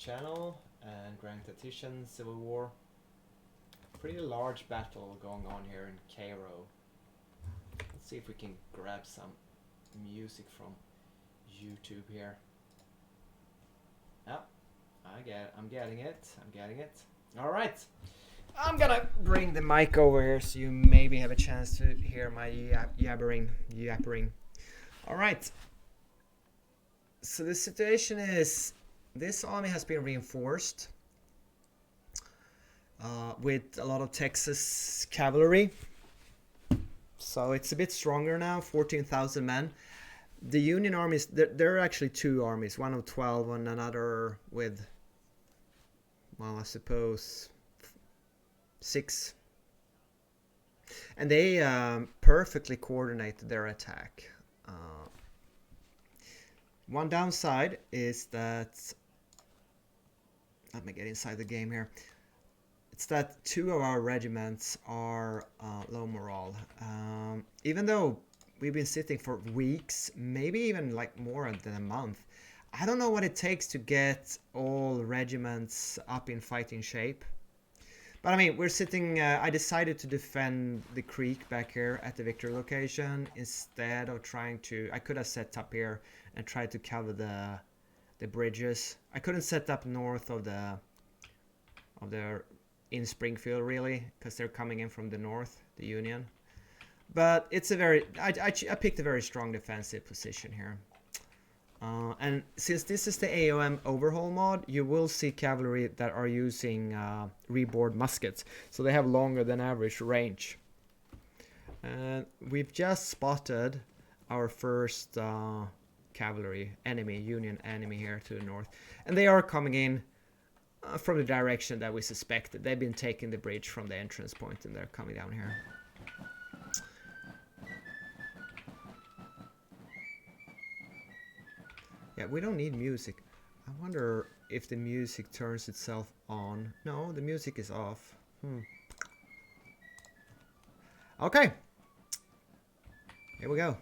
channel and Grand Tactician Civil War. Pretty large battle going on here in Cairo. Let's see if we can grab some music from YouTube here. Yeah, I'm getting it. All right. I'm gonna bring the mic over here so you maybe have a chance to hear my yappering. All right. So the situation is this army has been reinforced with a lot of Texas cavalry. So it's a bit stronger now, 14,000 men. The Union armies, there are actually two armies, one of 12 and another with, well, I suppose 6. And they perfectly coordinated their attack. One downside is that, let me get inside the game here. It's that 2 of our regiments are low morale. Even though we've been sitting for weeks, maybe even like more than a month, I don't know what it takes to get all regiments up in fighting shape. But I mean, we're sitting, I decided to defend the creek back here at the victory location instead of trying to, I could have set up here and tried to cover the bridges. I couldn't set up north of the in Springfield really, because they're coming in from the north, the Union. But it's a very, I picked a very strong defensive position here. And since this is the AOM overhaul mod, you will see cavalry that are using reboard muskets. So they have longer than average range. And we've just spotted our first cavalry enemy, Union enemy here to the north. And they are coming in from the direction that we suspected. They've been taking the bridge from the entrance point and they're coming down here. Yeah, we don't need music. I wonder if the music turns itself on. No, the music is off. Okay. Here we go.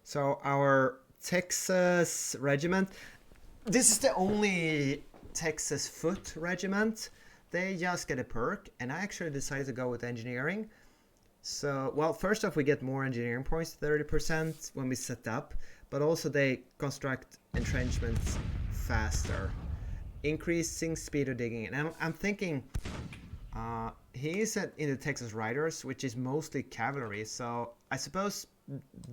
So our Texas regiment, this is the only Texas foot regiment. They just get a perk, and I actually decided to go with engineering. So, well, first off, we get more engineering points, 30% when we set up, but also they construct entrenchments faster, increasing speed of digging. And I'm thinking, he is in the Texas Riders, which is mostly cavalry, so I suppose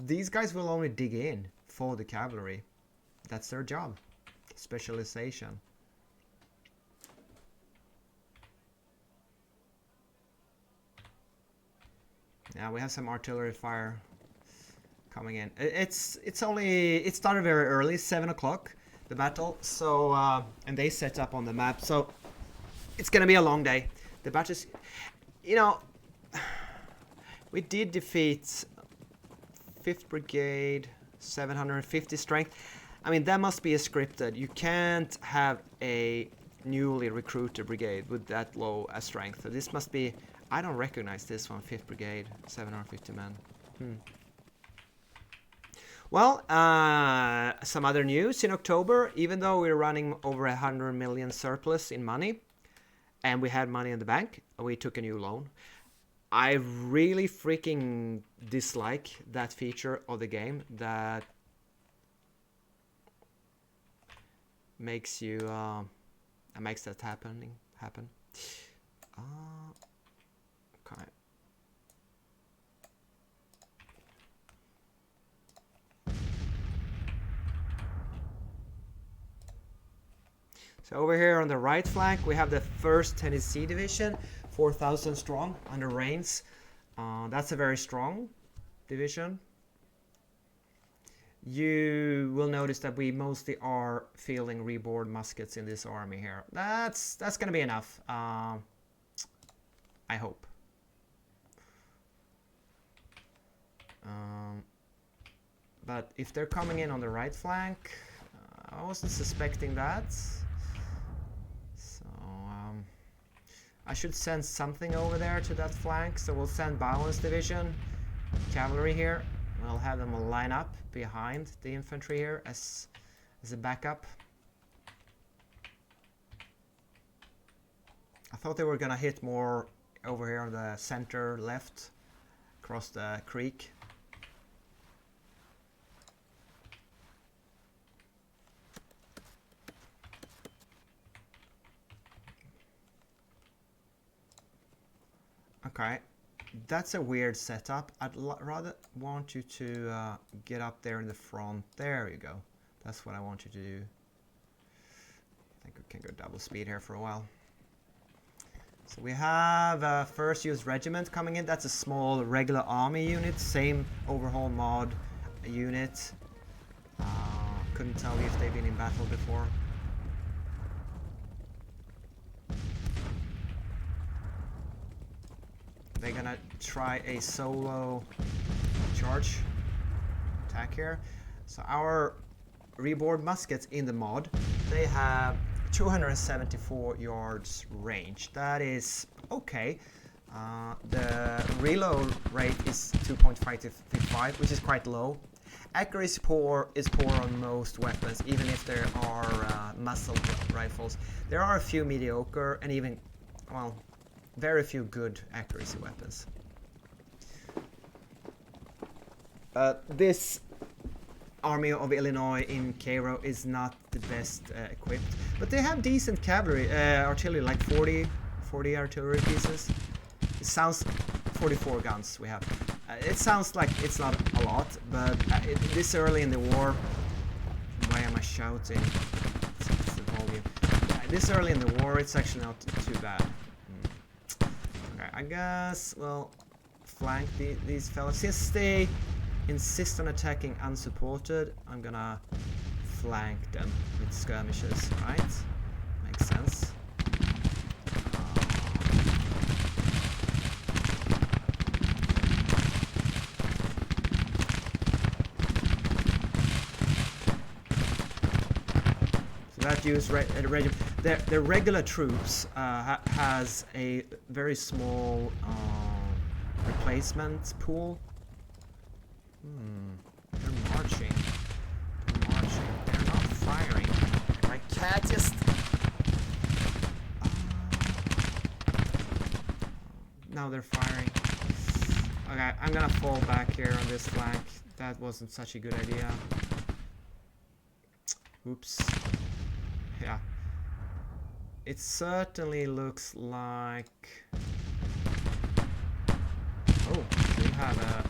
these guys will only dig in for the cavalry. That's their job, specialization. Yeah, we have some artillery fire coming in. It started very early, 7 o'clock, the battle. So and they set up on the map. So it's gonna be a long day. The battles, we did defeat 5th Brigade, 750 strength. I mean, that must be a scripted. You can't have a newly recruited brigade with that low a strength. So this must be. I don't recognize this one, 5th Brigade, 750 men. Well, some other news in October. Even though we're running over 100 million surplus in money, and we had money in the bank, we took a new loan. I really freaking dislike that feature of the game that makes you makes that happen. Okay. So over here on the right flank, we have the 1st Tennessee Division, 4,000 strong under Rains. That's a very strong division. You will notice that we mostly are fielding reboard muskets in this army here. That's going to be enough, I hope. But if they're coming in on the right flank, I wasn't suspecting that. So I should send something over there to that flank. So we'll send Bowen's division cavalry here. We'll have them line up behind the infantry here as a backup. I thought they were gonna hit more over here on the center left, across the creek. Okay, that's a weird setup. I'd rather want you to get up there in the front. There you go. That's what I want you to do. I think we can go double speed here for a while. So we have first use regiment coming in. That's a small regular army unit, same overhaul mod unit. Couldn't tell you if they've been in battle before. They're gonna try a solo charge attack here. So our reboard muskets in the mod, they have 274 yards range. That is okay. The reload rate is 2.5 to 55, which is quite low. Accuracy is poor on most weapons, even if there are muzzle rifles. There are a few mediocre and even, well, very few good accuracy weapons. This Army of Illinois in Cairo is not the best equipped, but they have decent cavalry, artillery, like 40 artillery pieces. It sounds 44 guns we have. It sounds like it's not a lot, but this early in the war, why am I shouting? It's the volume. This early in the war, it's actually not too bad. Okay, I guess we'll flank these fellas. Since they insist on attacking unsupported, I'm gonna flank them with skirmishes, right? Makes sense. So that use the regular troops has a very small replacement pool. They're marching. They're not firing. My cat just... now they're firing. Okay, I'm gonna fall back here on this flank. That wasn't such a good idea. Oops. Yeah. It certainly looks like... oh, we have a...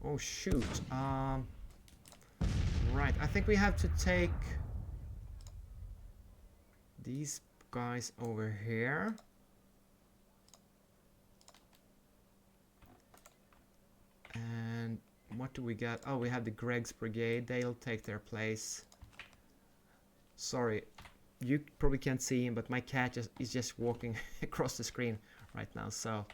oh shoot, right, I think we have to take these guys over here. And what do we get? Oh, we have the Greg's Brigade, they'll take their place. Sorry, you probably can't see him, but my cat is just walking across the screen right now, so...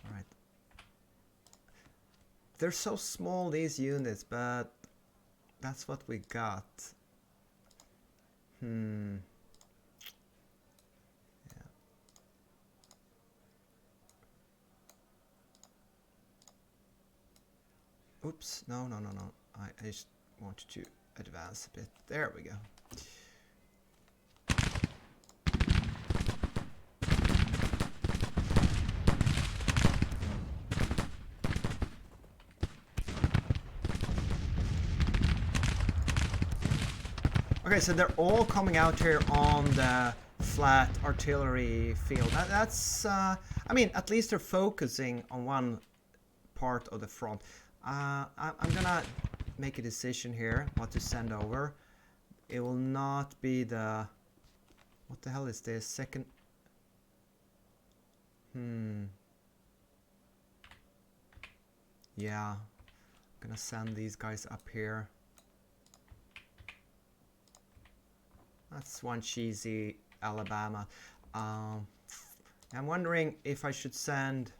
Alright. They're so small, these units, but that's what we got. Yeah. Oops, no. I just wanted to advance a bit. There we go. Okay, so they're all coming out here on the flat artillery field. That's, I mean, at least they're focusing on one part of the front. I'm gonna make a decision here what to send over. It will not be the... what the hell is this? Second... yeah. I'm gonna send these guys up here. That's one cheesy Alabama. I'm wondering if I should send...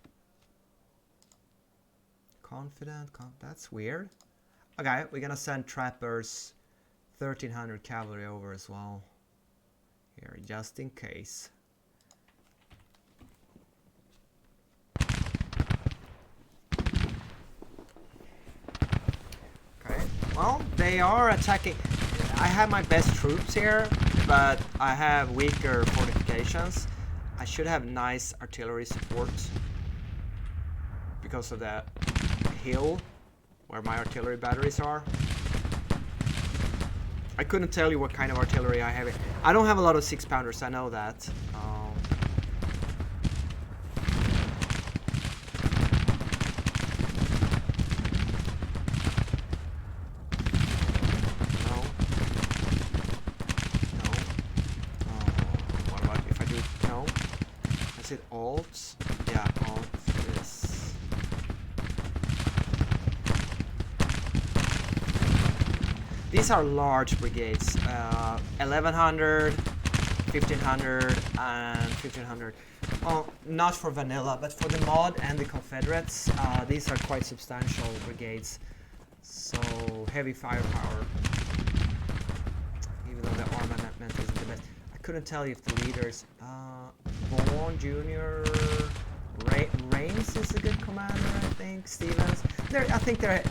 confident? That's weird. Okay, we're gonna send trappers 1,300 cavalry over as well. Here, just in case. Okay, well, they are attacking. I have my best troops here, but I have weaker fortifications. I should have nice artillery support because of the hill where my artillery batteries are. I couldn't tell you what kind of artillery I have. I don't have a lot of 6-pounders, I know that. What about if I do no? Is it alt? Yeah, alt is. These are large brigades, 1,100, 1,500, and 1,500. Well, not for vanilla, but for the mod and the Confederates, these are quite substantial brigades. So, heavy firepower. Even though the armament isn't the best. I couldn't tell you if the leaders... Dorn Jr. Rains is a good commander, I think. Stevens. I think they're...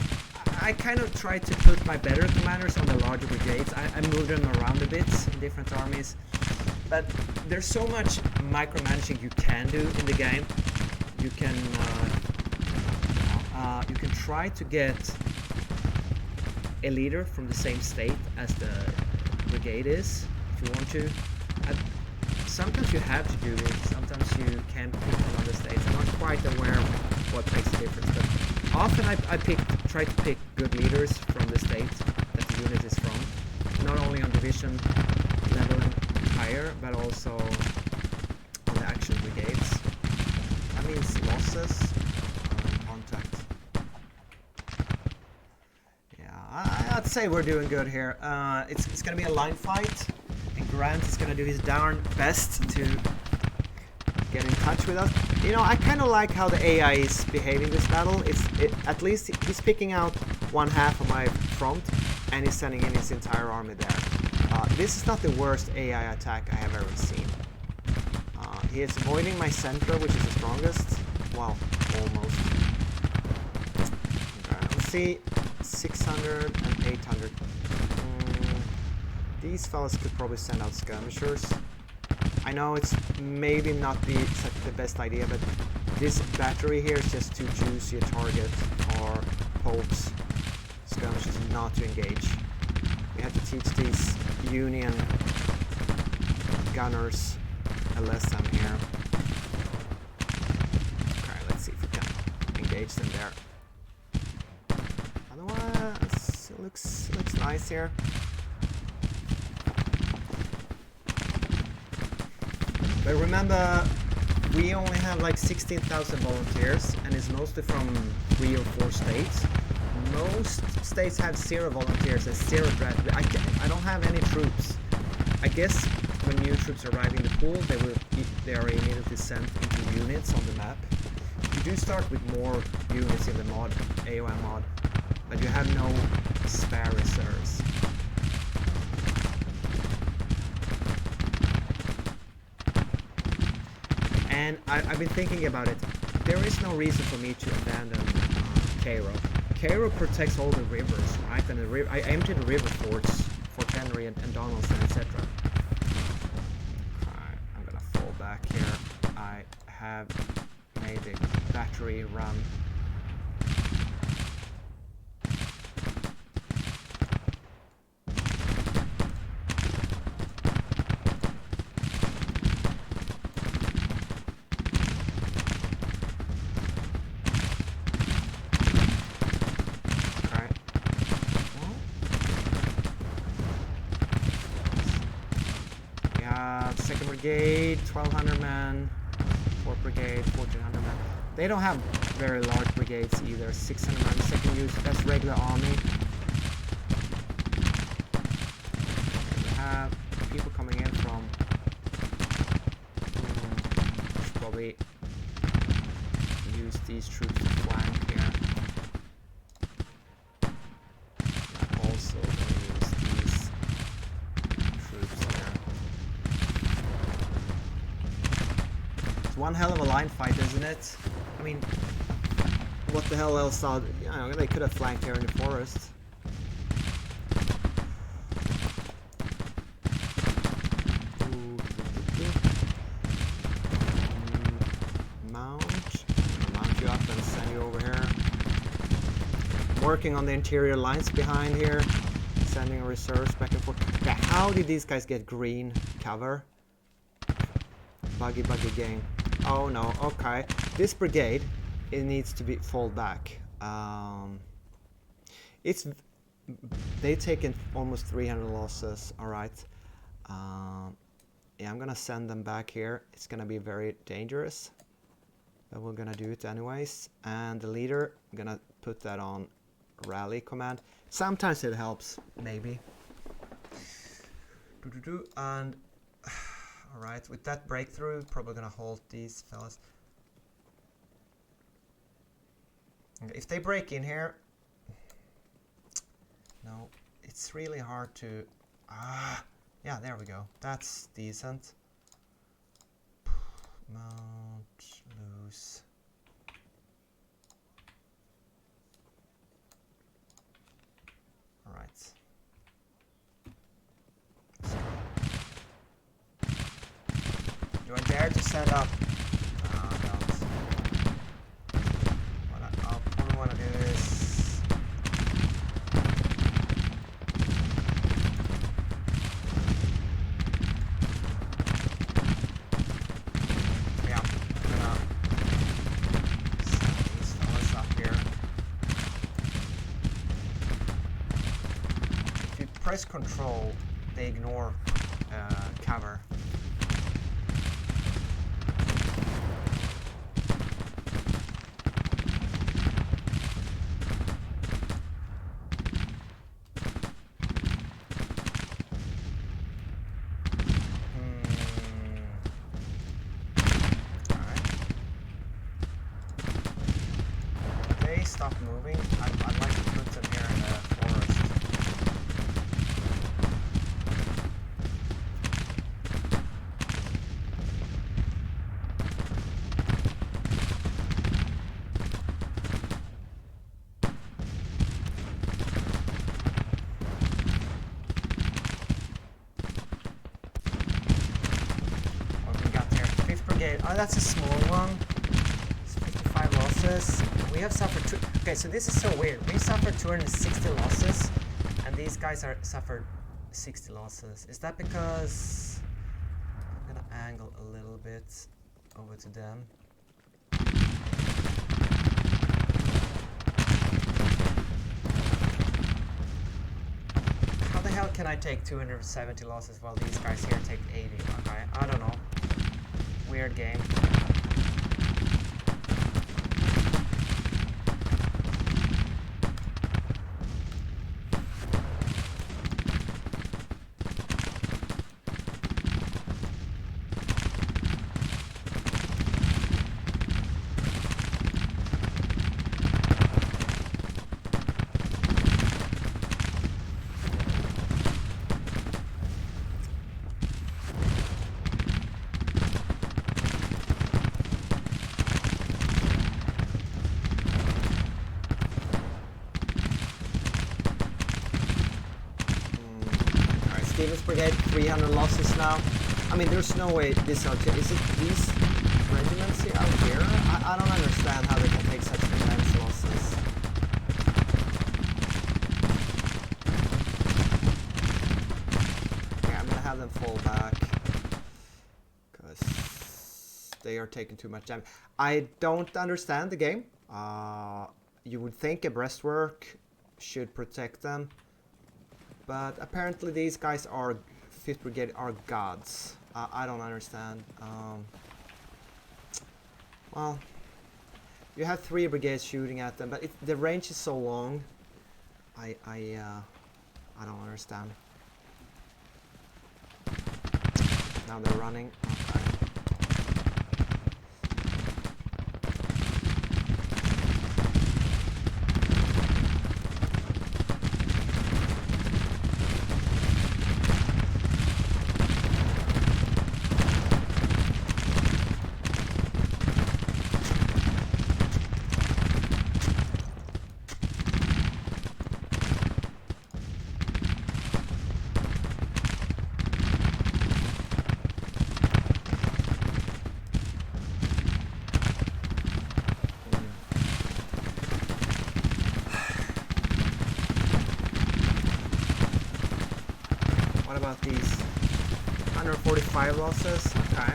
I kind of try to put my better commanders on the larger brigades. I move them around a bit in different armies. But there's so much micromanaging you can do in the game. You can try to get a leader from the same state as the brigade is, if you want to. Sometimes you have to do it, sometimes you can pick from other states. I'm not quite aware of what makes a difference, but often I try to pick good leaders from the state that the unit is from. Not only on division level and higher, but also on the actual brigades. That means losses on contact. Yeah, I'd say we're doing good here. It's going to be a line fight, and Grant is going to do his darn best to get in touch with us. You know, I kind of like how the AI is behaving this battle. At least he's picking out one half of my front, and he's sending in his entire army there. This is not the worst AI attack I have ever seen. He is avoiding my center, which is the strongest. Well, almost. Okay, let's see. 600 and 800. These fellas could probably send out skirmishers. I know it's maybe not the best idea, but this battery here is just too juicy a target for Pope's skirmishers not to engage. We have to teach these Union gunners a lesson here. Okay, let's see if we can engage them there. Otherwise, it looks nice here. But remember, we only have like 16,000 volunteers, and it's mostly from 3 or 4 states. Most states have 0 volunteers and 0 draft. I don't have any troops. I guess when new troops arrive in the pool, they are immediately sent into units on the map. You do start with more units in the mod, AOM mod, but you have no spare reserves. And I've been thinking about it. There is no reason for me to abandon Cairo. Cairo protects all the rivers, right? And I emptied the river forts, Fort Henry and Donaldson, etc. I'm gonna fall back here. I have made a battery run. Brigade, 1,200 men, 4th Brigade, 1,400 men. They don't have very large brigades either. 600 men, second use, that's regular army. We have people coming in from... should probably use these troops to flank here. Also use these one hell of a line fight, isn't it? I mean, what the hell else? You know, they could have flanked here in the forest. Mount you up and send you over here. Working on the interior lines behind here, sending reserves back and forth. Okay, how did these guys get green cover? Buggy game. Oh no, okay. This brigade, it needs to be fall back. They've taken almost 300 losses. All right. Yeah, I'm gonna send them back here. It's gonna be very dangerous, but we're gonna do it anyways. And the leader, I'm gonna put that on rally command. Sometimes it helps, maybe. And all right, with that breakthrough, probably gonna hold these fellas. If they break in here, no, it's really hard to. Yeah, there we go. That's decent. Mount loose. All right. Do I dare to set up? I don't. I'll probably want to do this. Yeah, I'm gonna set these fellas up here. If you press Control, they ignore cover. Stop moving. I'd like to put them here in the forest. What we got there? 5th Brigade. Oh, that's a small one. It's 55 losses. We have suffered okay, so this is so weird. We suffered 260 losses, and these guys suffered 60 losses. Is that because I'm gonna angle a little bit over to them? How the hell can I take 270 losses while these guys here take 80? Okay, I don't know. Weird game. Stevens Brigade, 300 losses now. I mean, there's no way this is it these regiments here out here? I don't understand how they can take such immense losses. Yeah, I'm gonna have them fall back because they are taking too much damage. I don't understand the game. You would think a breastwork should protect them. But apparently these guys are 5th Brigade are gods. I don't understand. Well, you have 3 brigades shooting at them, but the range is so long. I don't understand. Now they're running. Okay. What about these? 145 losses. Okay.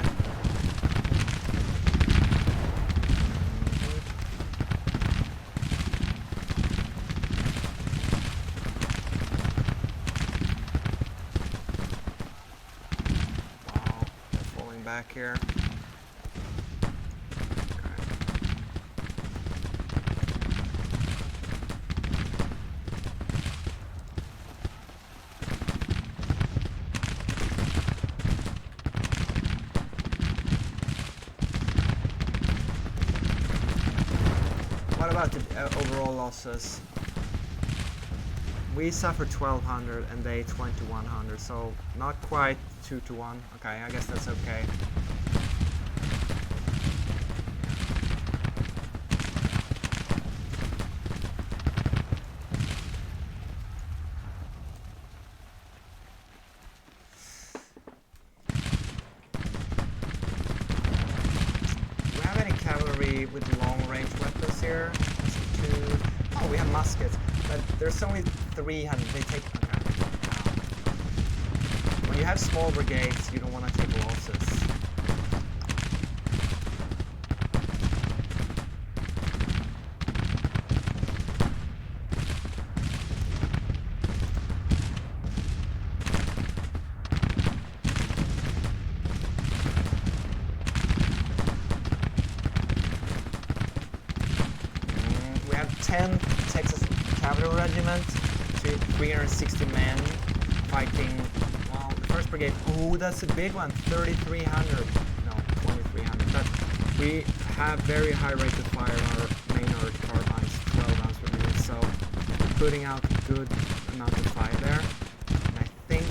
Wow, they're falling back here. What about the overall losses? We suffered 1200 and they 2100, so not quite 2 to 1. Okay, I guess that's okay. Do we have any cavalry with long-range weapons here? Oh, we have muskets, but there's only 300. They take. Okay. When you have small brigades, you don't want to take losses. We have 10 Texas Cavalry Regiment to 360 men fighting. Well, the first brigade. Oh, that's a big one. 3,300. No, 2,300. But we have very high rate of fire on our main arc carbines, 12 rounds per minute. So we're putting out a good amount of fire there. And I think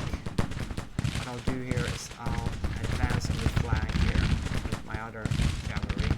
what I'll do here is I'll advance on the flank here with my other cavalry.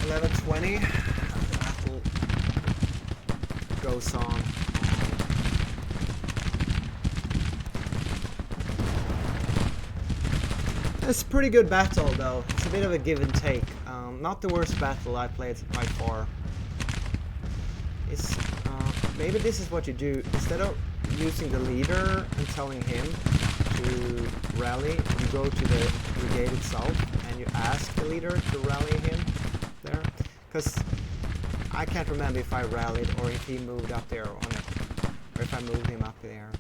Level 20, the battle goes on. It's a pretty good battle though, it's a bit of a give and take. Not the worst battle I played by far. It's, maybe this is what you do, instead of using the leader and telling him to rally, you go to the brigade itself and you ask the leader to rally him there, because I can't remember if I rallied or if he moved up there on it, or if I moved him up there.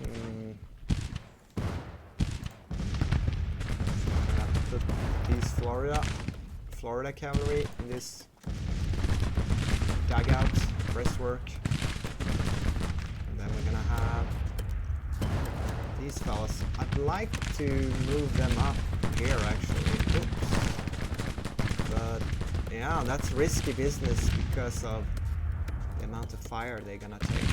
I'm gonna put these Florida cavalry in this dugout, breastwork, and then we're gonna have these fellas. I'd like to move them up here actually. Oops. But yeah, that's risky business because of the amount of fire they're gonna take.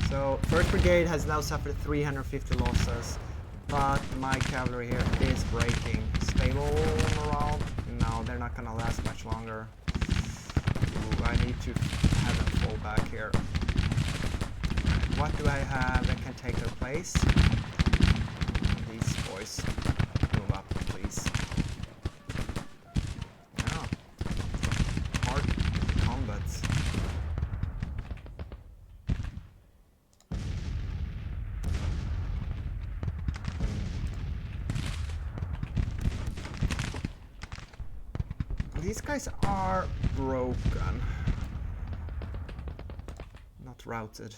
So 1st Brigade has now suffered 350 losses, but my cavalry here is breaking. Stable morale? No, they're not gonna last much longer. Ooh, I need to have them fall back here. What do I have that can take their place? These boys. Move up, please. Yeah. Hard combat. These guys are broken. Not routed.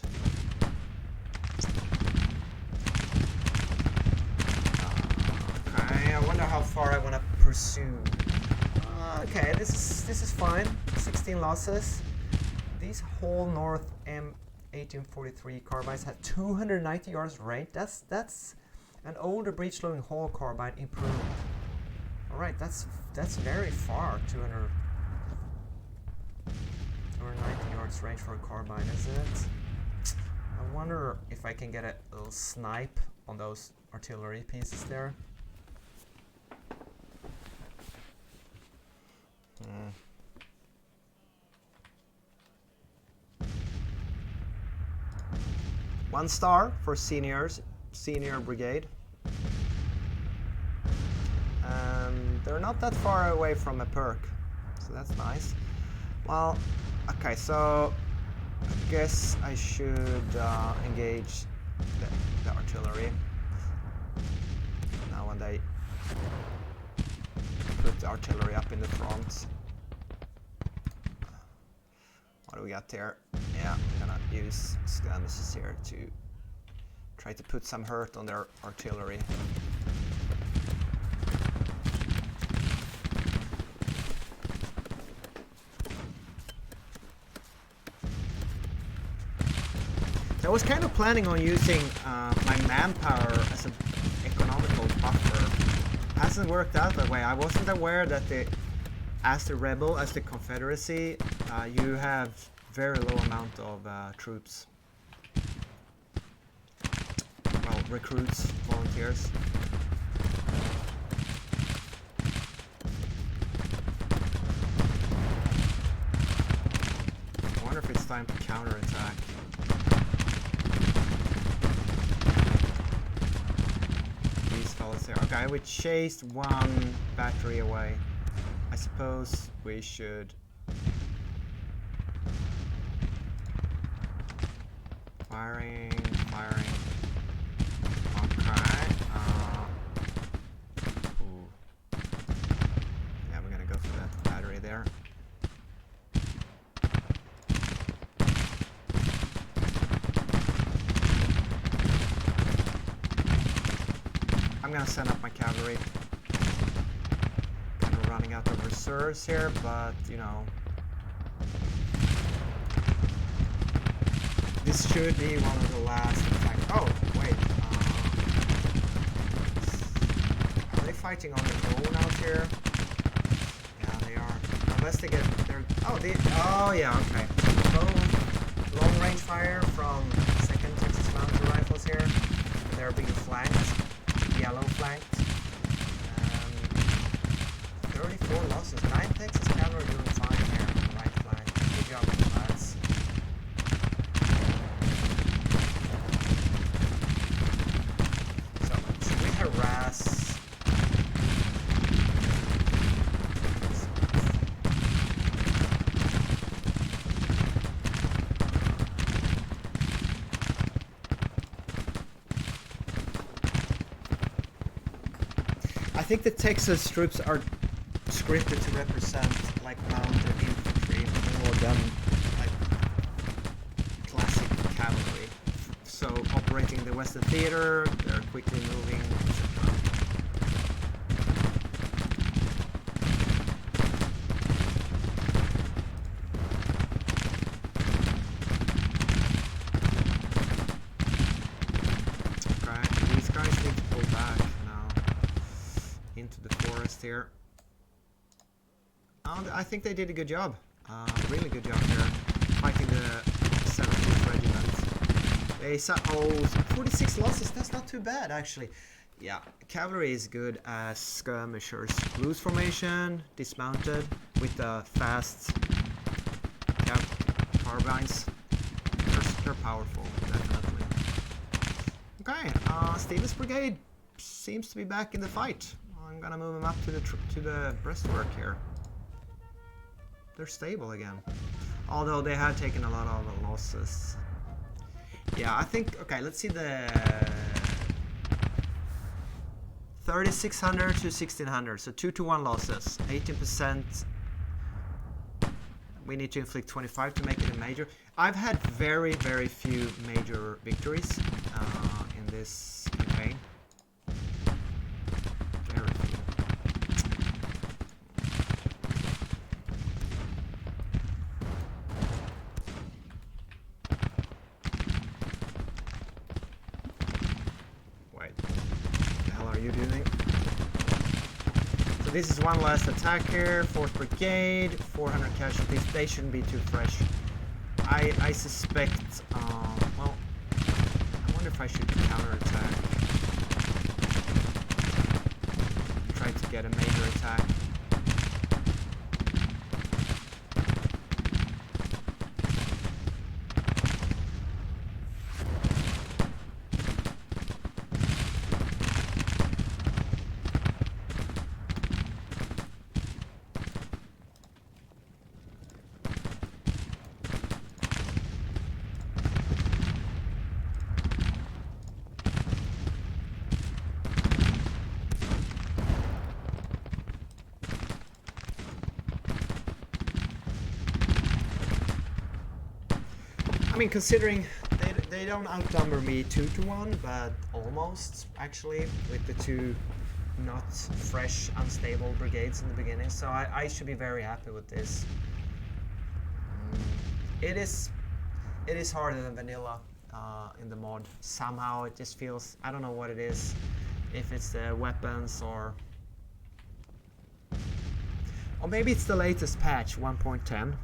Okay, I wonder how far I want to pursue. Okay, this is fine. 16 losses. These whole North M1843 carbines have 290 yards range. That's an older breech-loading Hall carbine improved. All right, that's very far. 290 yards range for a carbine, isn't it? I wonder if I can get a little snipe on those artillery pieces there. One star for senior brigade. They're not that far away from a perk, so that's nice. Well, okay, so I guess I should engage the artillery. Now when they put the artillery up in the front. What do we got there? Yeah, I'm gonna use skirmishes here to try to put some hurt on their artillery. I was kind of planning on using my manpower as an economical buffer. Hasn't worked out that way. I wasn't aware that as the confederacy, you have very low amount of troops. Well, recruits, volunteers. I wonder if it's time to counterattack. There. Okay, we chased one battery away. I suppose we should firing. Okay. Ooh. Yeah, we're gonna go for that battery there. I'm gonna send up my cavalry. Kind of running out of reserves here, but you know, this should be one of the last attacks. Oh wait, are they fighting on their own out here? Yeah, they are. Unless they get their oh yeah, okay. Long range fire from 2nd Texas Mountain Rifles here. They're being flanked. Yellow flanked. 34 losses. 9 Texas cavalry doing fine here on the right flank. Good job, lads. So, should we harass? I think the Texas troops are scripted to represent like mounted infantry more than like classic cavalry. So operating in the Western Theater, they're quickly moving, etc. Okay, these guys need to pull back now into the forest here. I think they did a good job. Really good job here. Fighting the 17th Regiment. They saw 46 losses. That's not too bad, actually. Yeah, cavalry is good as skirmishers. Loose formation, dismounted with the fast carbines. They're powerful, definitely. Okay, Stevens Brigade seems to be back in the fight. I'm gonna move them up to the breastwork here. They're stable again, although they have taken a lot of losses. Yeah, I think, okay, let's see the 3,600 to 1,600, so 2-1 losses, 18%. We need to inflict 25 to make it a major. I've had very, very few major victories in this campaign. Very few. Wait, what the hell are you doing? So this is one last attack here. 4th Brigade, 400 casualties. They shouldn't be too fresh. I suspect, well, I wonder if I should counterattack. Try to get a major attack. I mean, considering they don't outnumber me 2-1, but almost, actually, with the 2 not fresh, unstable brigades in the beginning. So I should be very happy with this. It is harder than vanilla in the mod. Somehow it just feels, I don't know what it is. If it's the weapons or maybe it's the latest patch, 1.10.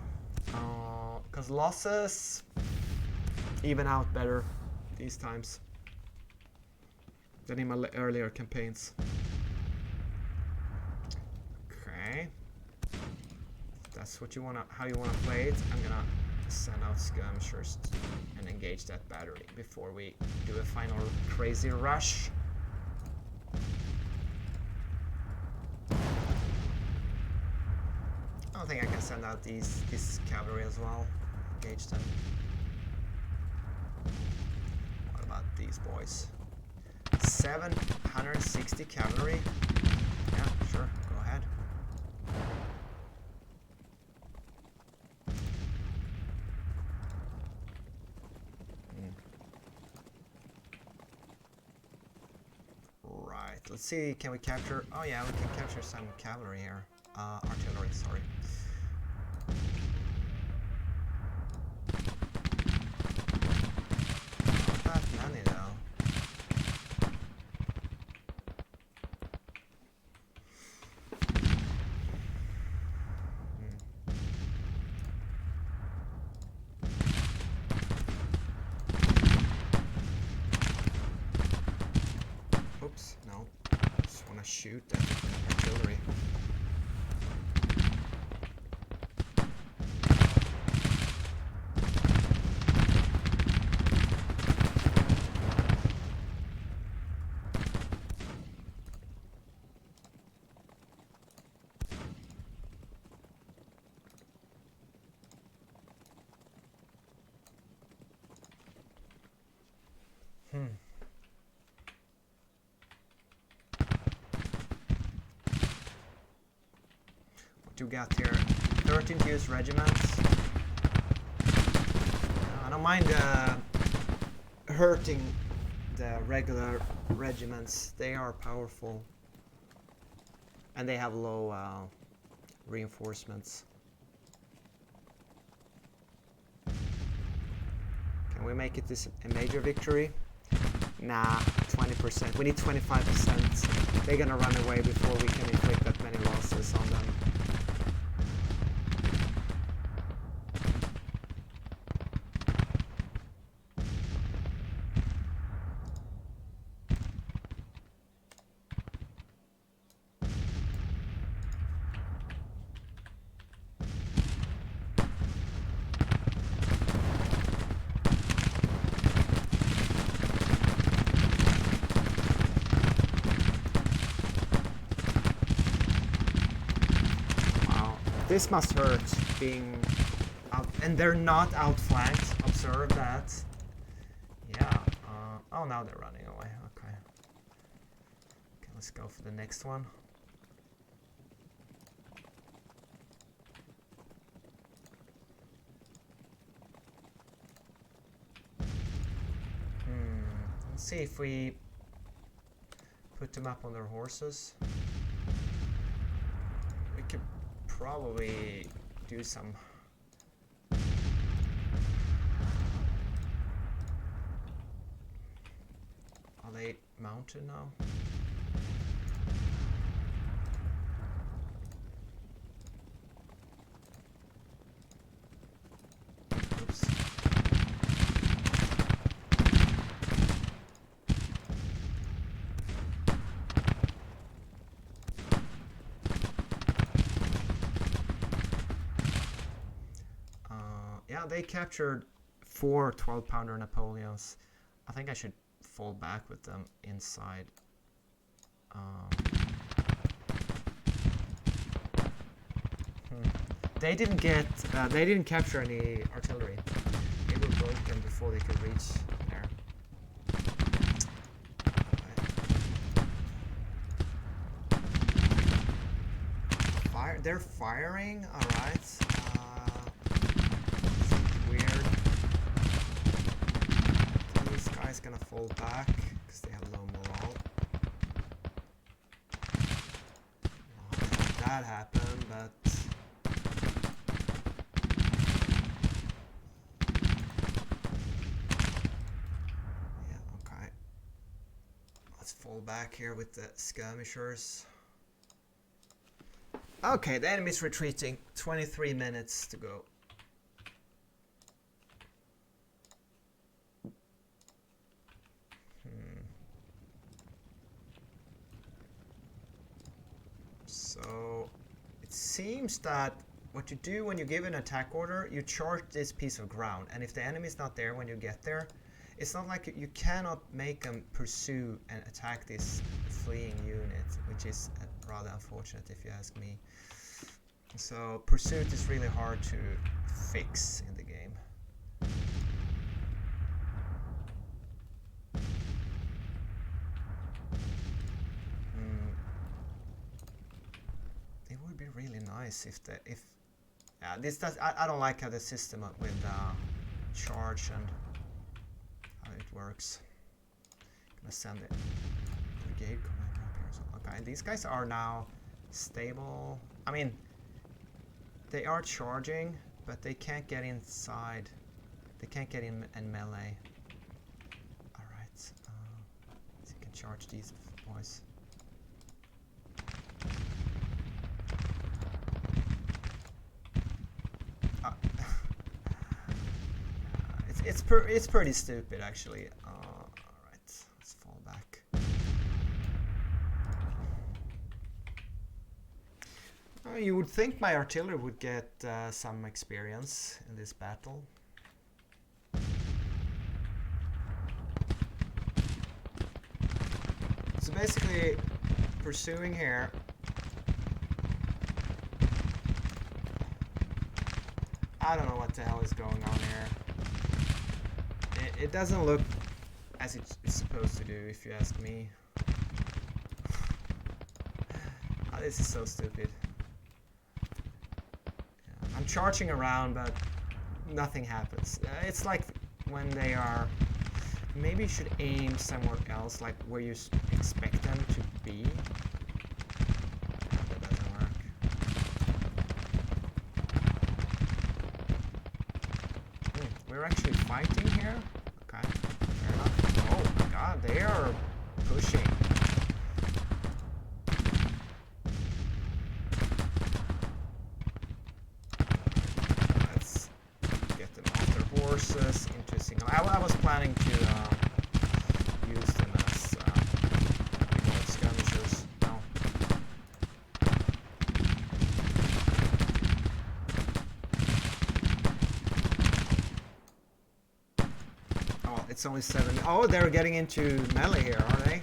Because losses even out better these times than in my earlier campaigns. Okay, if that's what you wanna, how you wanna play it. I'm gonna send out skirmishers and engage that battery before we do a final crazy rush. I don't think I can send out this cavalry as well. Engage them. What about these boys? 760 cavalry. Yeah, sure. Go ahead. Right. Let's see. Can we capture? Oh yeah, we can capture some cavalry here. Artillery. Sorry. Not many though. Oops, no. Just want to shoot that artillery. What you got here? 13th use regiments. I don't mind hurting the regular regiments. They are powerful. And they have low reinforcements. Can we make it this a major victory? Nah, 20%. We need 25%. They're gonna run away before we can inflict that many losses on them. This must hurt, being out, and they're not outflanked. Observe that. Yeah. Oh, now they're running away. Okay. Okay, let's go for the next one. Let's see if we put them up on their horses. We could probably do some Are they mounted now? Yeah, they captured 4 12-pounder Napoleons. I think I should fall back with them inside. They didn't capture any artillery. They were broken before they could reach there. They're firing. All right. Weird. This guy's gonna fall back because they have low morale. That happened, but. Fall back here with the skirmishers. Okay, the enemy's retreating. 23 minutes to go. So it seems that what you do when you give an attack order, you charge this piece of ground, and if the enemy's not there when you get there, it's not like you cannot make them pursue and attack this fleeing unit, which is rather unfortunate if you ask me. So pursuit is really hard to fix in the game. It would be really nice if this does. I don't like how the system with charge and it works. Gonna send it. Brigade commander up here. So, okay, these guys are now stable. I mean, they are charging, but they can't get inside. They can't get in melee. All right, so you can charge these boys. It's pretty stupid actually. Alright, let's fall back. You would think my artillery would get some experience in this battle. So basically, pursuing here. I don't know what the hell is going on here. It doesn't look as it's supposed to do, if you ask me. Oh, this is so stupid. Yeah, I'm charging around, but nothing happens. It's like when they are... Maybe you should aim somewhere else, like where you expect them to be. That doesn't work. We're actually fighting here? Okay, fair enough. Oh my god, they are pushing. Let's get them off their horses into a single. I was planning to use them as skirmishers. No. Oh, it's only 7. Oh, they're getting into melee here, are they?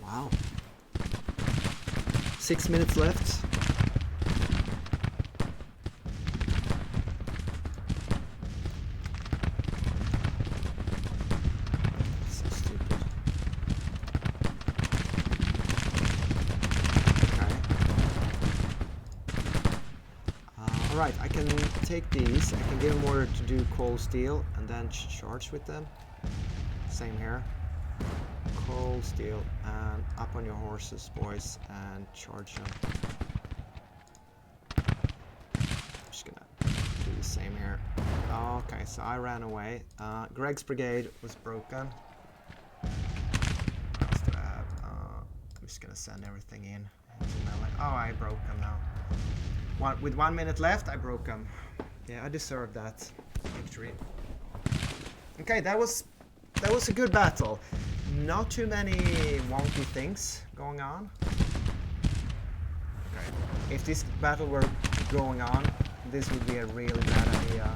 Wow. 6 minutes left. So stupid. Okay. Alright, I can take these. I can give them order to do cold steel and then charge with them. Same here. Cold steel and up on your horses, boys, and charge them. I'm just gonna do the same here. Okay, so I ran away. Greg's brigade was broken. What else do I have? I'm just gonna send everything in. Oh, I broke them now. With 1 minute left, I broke them. Yeah, I deserved that victory. Okay, that was a good battle. Not too many wonky things going on. Okay. If this battle were going on, this would be a really bad idea.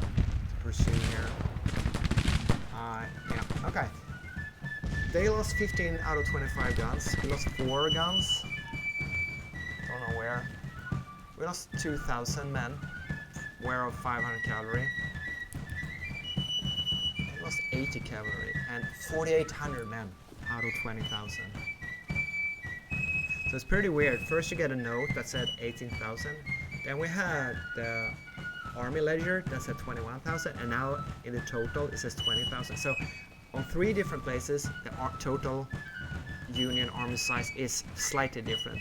pursue here. Yeah, okay. They lost 15 out of 25 guns. We lost 4 guns. Don't know where. We lost 2,000 men, whereof 500 cavalry. We lost 80 cavalry and 4,800 men out of 20,000. So it's pretty weird. First you get a note that said 18,000. Then we had the army ledger that said 21,000, and now in the total it says 20,000. So on 3 different places the total Union army size is slightly different.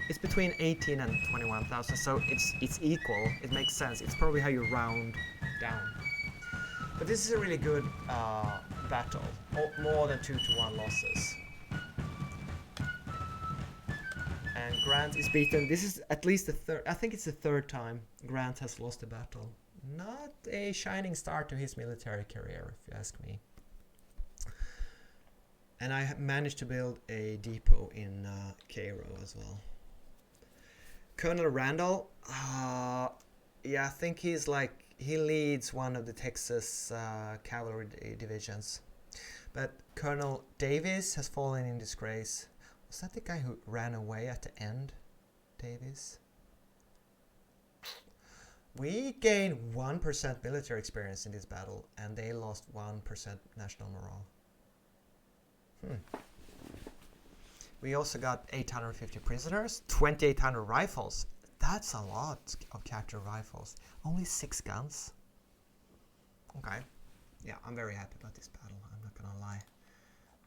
It's between 18 and 21,000, so it's equal. It makes sense. It's probably how you round down. But this is a really good battle. More than 2-1 losses. And Grant is beaten. This is at least the third. I think it's the 3rd time Grant has lost a battle. Not a shining start to his military career, if you ask me. And I managed to build a depot in Cairo as well. Colonel Randall, yeah, I think he leads one of the Texas cavalry divisions. But Colonel Davis has fallen in disgrace. Was that the guy who ran away at the end? Davis? We gained 1% military experience in this battle, and they lost 1% national morale. We also got 850 prisoners, 2,800 rifles. That's a lot of captured rifles. Only 6 guns. Okay. Yeah, I'm very happy about this battle. I'm not gonna lie.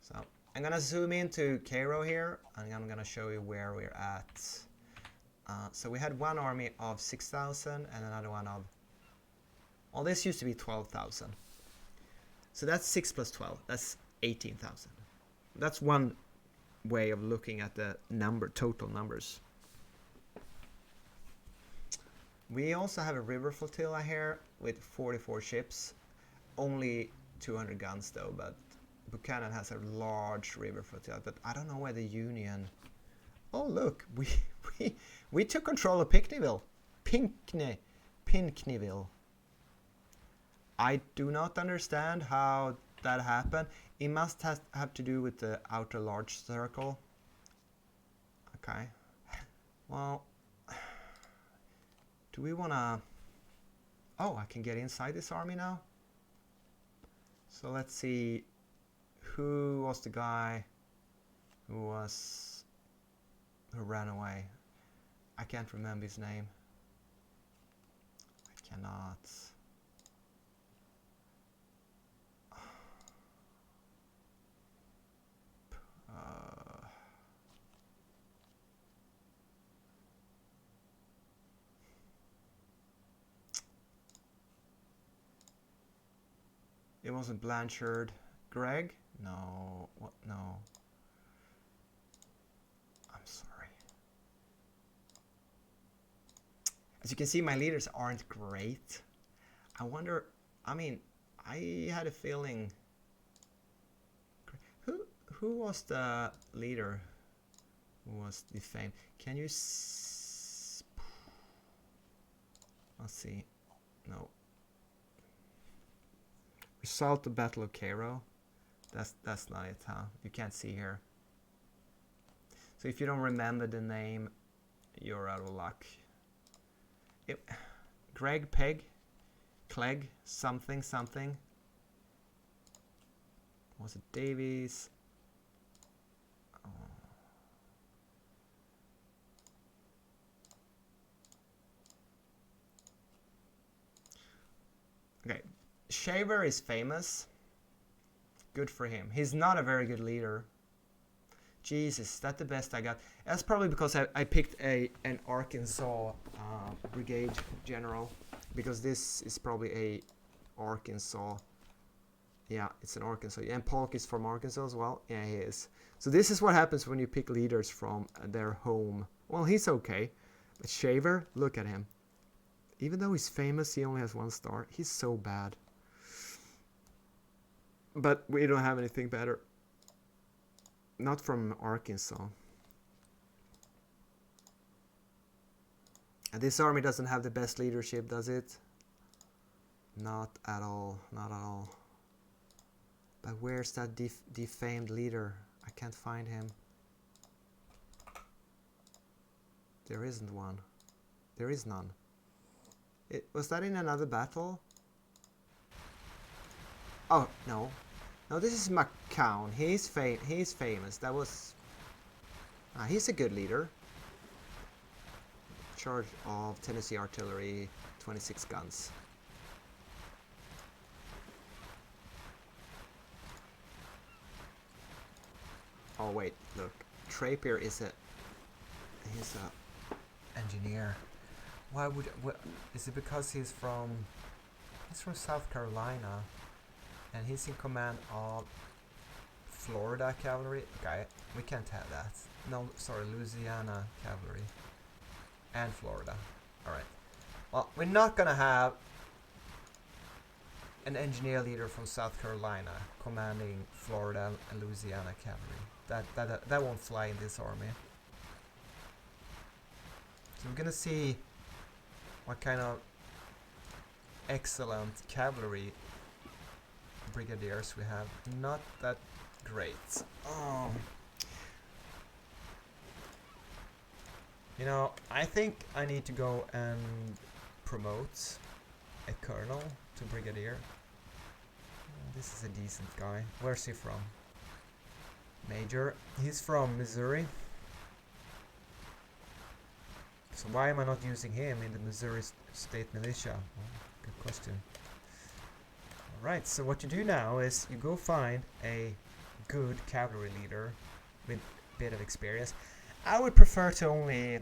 So I'm gonna zoom into Cairo here, and I'm gonna show you where we're at. So we had one army of 6,000 and another one of... Well, this used to be 12,000. So that's 6 plus 12. That's 18,000. That's one way of looking at the total numbers. We also have a river flotilla here with 44 ships. Only 200 guns though, but Buchanan has a large river flotilla. But I don't know where the Union... Oh look, we took control of Pinckneyville. Pinckneyville. I do not understand how that happened. It must have to do with the outer large circle. Okay. Well, do we wanna... Oh, I can get inside this army now. So let's see. Who was the guy who ran away? I can't remember his name. I cannot. It wasn't Blanchard. Greg? No. What? No. I'm sorry. As you can see, my leaders aren't great. I wonder... I mean, I had a feeling... Who was the leader who was defamed? Can you... Let's see. No. Result of Battle of Cairo. That's not it, huh? You can't see here. So if you don't remember the name, you're out of luck. Greg Peg? Clegg? Something. Was it Davies? Oh. Okay. Shaver is famous. Good for him. He's not a very good leader. Jesus, that's the best I got. That's probably because I picked an Arkansas brigade general, because this is probably a Arkansas. Yeah, it's an Arkansas. And Polk is from Arkansas as well. Yeah, he is. So this is what happens when you pick leaders from their home. Well, he's okay. But Shaver, look at him. Even though he's famous, he only has 1 star. He's so bad. But we don't have anything better. Not from Arkansas. And this army doesn't have the best leadership, does it? Not at all, not at all. But where's that defamed leader? I can't find him. There isn't one. There is none. Was that in another battle? Oh, no. No, this is McCown. He's famous. That was... he's a good leader. Charge of Tennessee artillery, 26 guns. Oh wait, look. Trappier is he's a engineer. Why would is it because he's from South Carolina and he's in command of Florida cavalry? Okay, we can't have that. No, sorry, Louisiana cavalry and Florida. Alright. Well, we're not gonna have an engineer leader from South Carolina commanding Florida and Louisiana cavalry. That won't fly in this army. So we're gonna see what kind of excellent cavalry brigadiers we have. Not that great. You know, I think I need to go and promote a colonel to brigadier. This is a decent guy. Where's he from? Major. He's from Missouri. So why am I not using him in the Missouri State Militia? Well, good question. Alright, so what you do now is you go find a good cavalry leader with a bit of experience. I would prefer to only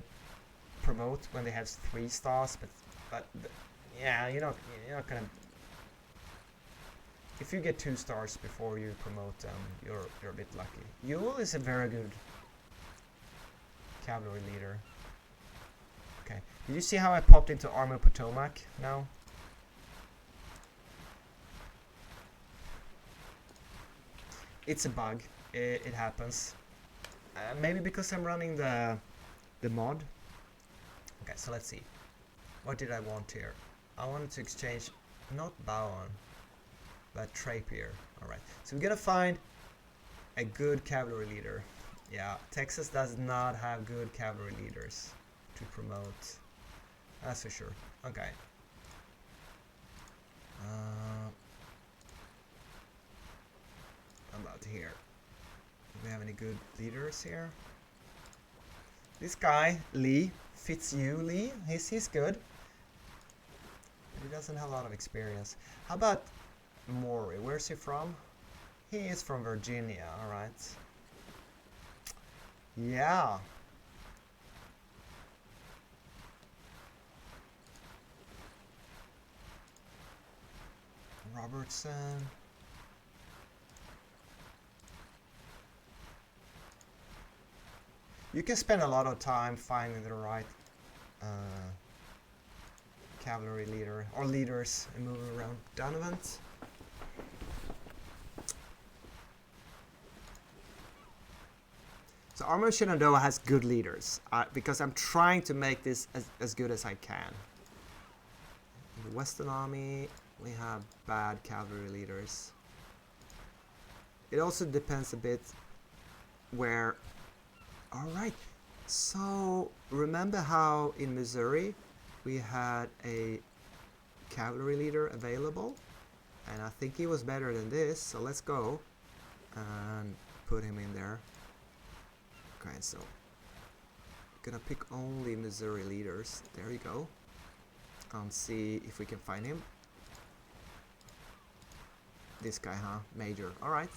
promote when they have 3 stars, but yeah, you're not gonna. If you get 2 stars before you promote them, you're a bit lucky. Yule is a very good cavalry leader. Okay, did you see how I popped into Army of Potomac now? It's a bug. It happens. Maybe because I'm running the mod. Okay, so let's see. What did I want here? I wanted to exchange not Bowen, but Trappier. Alright, so we're gonna find a good cavalry leader. Yeah, Texas does not have good cavalry leaders to promote. That's for sure. Okay. About here. Do we have any good leaders here? This guy, Lee, Lee. He's good. But he doesn't have a lot of experience. How about Maury? Where's he from? He is from Virginia, alright. Yeah. Robertson. You can spend a lot of time finding the right cavalry leader or leaders and moving around Donovan. So Army of Shenandoah has good leaders because I'm trying to make this as good as I can. In the Western Army, we have bad cavalry leaders. It also depends a bit where... Alright, so remember how in Missouri we had a cavalry leader available? And I think he was better than this, so let's go and put him in there. Okay, so gonna pick only Missouri leaders. There you go. And see if we can find him. This guy, huh? Major. Alright.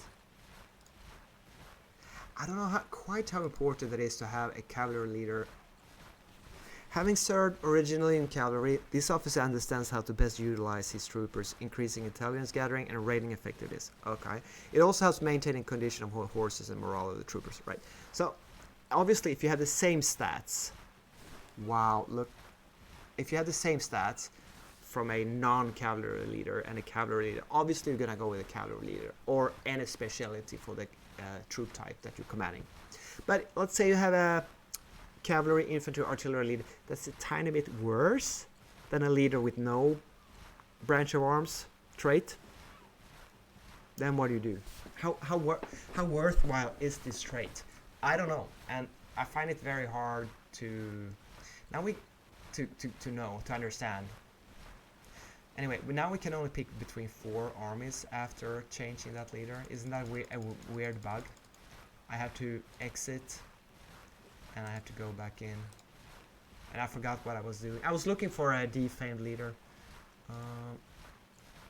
I don't know quite how important it is to have a cavalry leader. Having served originally in cavalry, this officer understands how to best utilize his troopers, increasing intelligence gathering and raiding effectiveness. Okay. It also helps maintaining condition of horses and morale of the troopers. Right. So, obviously, if you have the same stats, wow, look, if you have the same stats from a non-cavalry leader and a cavalry leader, obviously you're gonna go with a cavalry leader or any specialty for the troop type that you're commanding. But let's say you have a cavalry, infantry, artillery leader that's a tiny bit worse than a leader with no branch of arms trait, then what do you do? How worthwhile is this trait? I don't know, and I find it very hard to know, to understand. Anyway, now we can only pick between 4 armies after changing that leader. Isn't that a weird bug? I have to exit and I have to go back in. And I forgot what I was doing. I was looking for a defamed leader.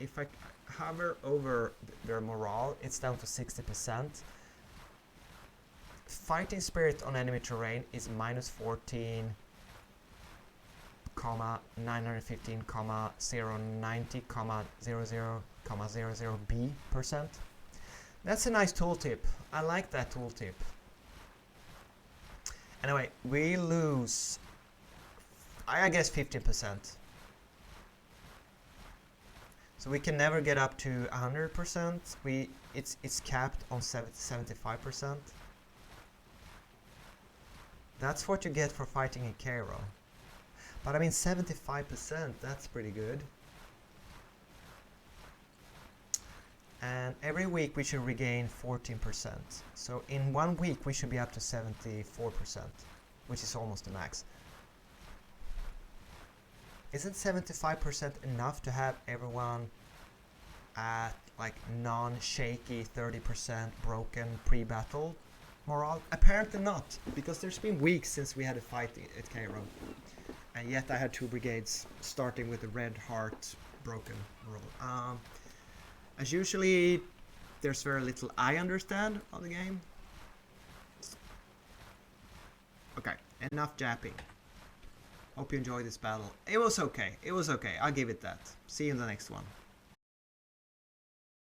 If I hover over their morale, it's down to 60%. Fighting spirit on enemy terrain is -14, 915, 090, 00,00B%. That's a nice tooltip. I like that tooltip. Anyway, we lose, I guess, 15%. So we can never get up to 100%. It's capped on 75%. That's what you get for fighting in Cairo. But I mean, 75%, that's pretty good. And every week we should regain 14%. So in 1 week we should be up to 74%, which is almost the max. Isn't 75% enough to have everyone at like non-shaky 30% broken pre-battle morale? Apparently not, because there's been weeks since we had a fight at Cairo. And yet I had 2 brigades starting with the red heart broken morale. As usually, there's very little I understand of the game. Okay, enough japping. Hope you enjoyed this battle. It was okay. I'll give it that. See you in the next one.